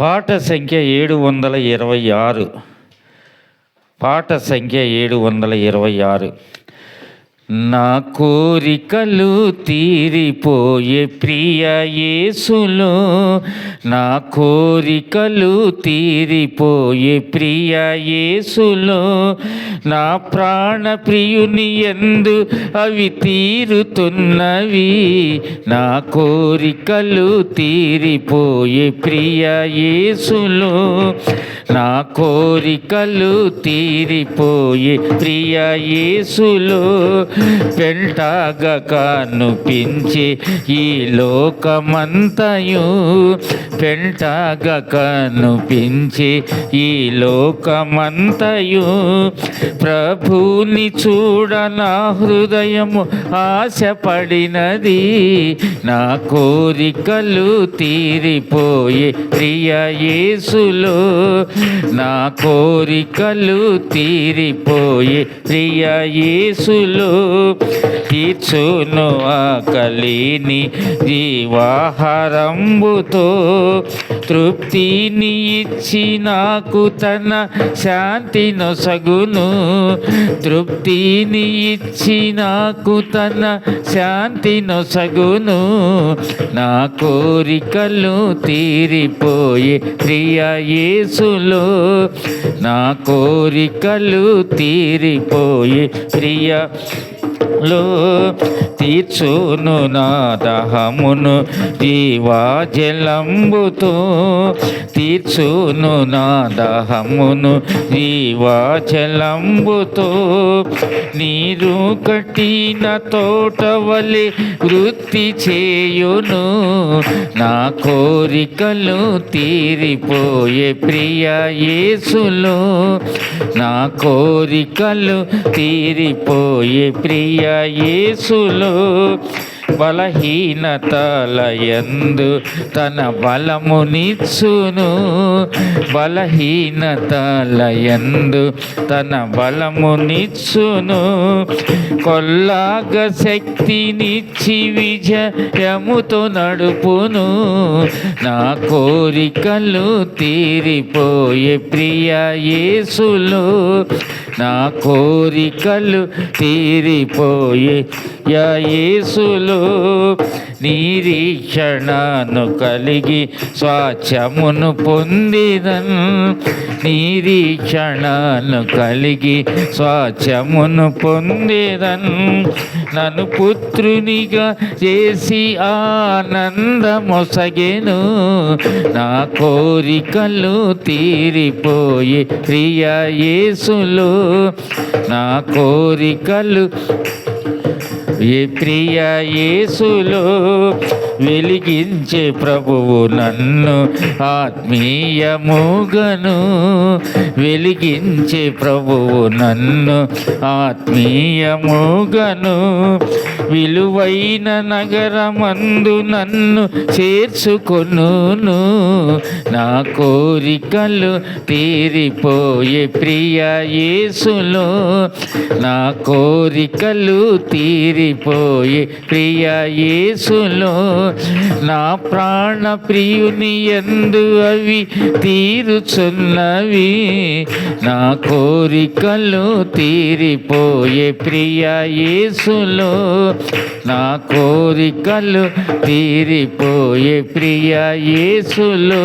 పాట సంఖ్య 726. పాట సంఖ్య 726. నా కోరికలు తీరిపోయే ప్రియ యేసులో, నా కోరికలు తీరిపోయే ప్రియ యేసులో, నా ప్రాణ ప్రియుని యందు అవి తీరుతున్నవి. నా కోరికలు తీరిపోయే ప్రియ యేసులో, నా కోరికలు తీరిపోయే ప్రియ యేసులో, పెంటగా కనిపించే ఈ లోకమంతయు, పెంటగా కనిపించే ఈ లోకమంతయు, ప్రభుని చూడ నా హృదయము ఆశపడినది. నా కోరికలు తీరిపోయే ప్రియ యేసులో, నా కోరికలు తీరిపోయే ప్రియ యేసులో, తీర్చును ఆకలిని జీవాహారంబుతో, తృప్తిని ఇచ్చి నాకు తన శాంతి నొసగును, తృప్తిని ఇచ్చి నాకు తన శాంతి నొసగును. నా కోరికలు తీరిపోయే ప్రియ యేసులో, నా కోరికలు తీరిపోయే ప్రియ లో, తీర్చును నా దాహమును జీవాజలంబుతో, తీర్చును నా దాహమును జీవాజలంబుతో, నీరు కట్టిన తోట వలె వృత్తి చేయును. నా కోరికలు తీరిపోయే ప్రియ యేసులో, నా కోరికలు తీరిపోయే ప్రియ యేసులో, బలహీనతలయందు తన బలమునిచ్చును, బలహీనతలయందు తన బలమునిచ్చును, కొల్లాగ శక్తినిచ్చి విజయముతో నడుపును. నా కోరికలు తీరిపోయే ప్రియ యేసులో, నా కోరికలు తీరిపోయే యేసులో, నిరీక్షణను కలిగి స్వాచ్ఛమును పొందిదన్, నిరీక్షణను కలిగి స్వాచ్ఛమును పొందిదన్, నన్ను పుత్రునిగా చేసి ఆనందమొసగెను. నా కోరికలు తీరిపోయే ప్రియ యేసులో, నా కోరికలు ఏ ప్రియ యేసులో, వెలిగించే ప్రభువు నన్ను ఆత్మీయముగను, వెలిగించే ప్రభువు నన్ను ఆత్మీయముగను, విలువైన నగరమందు నన్ను చేర్చుకొనును. నా కోరికలు తీరిపోయే ప్రియ యేసులో, నా కోరికలు తీరిపోయే ప్రియ యేసులో, నా ప్రాణ ప్రియుని యందు అవి తీరుచున్నవి. నా కోరికలు తీరిపోయే ప్రియ యేసులో, నా కోరికలు తీరిపోయే ప్రియ యేసులో.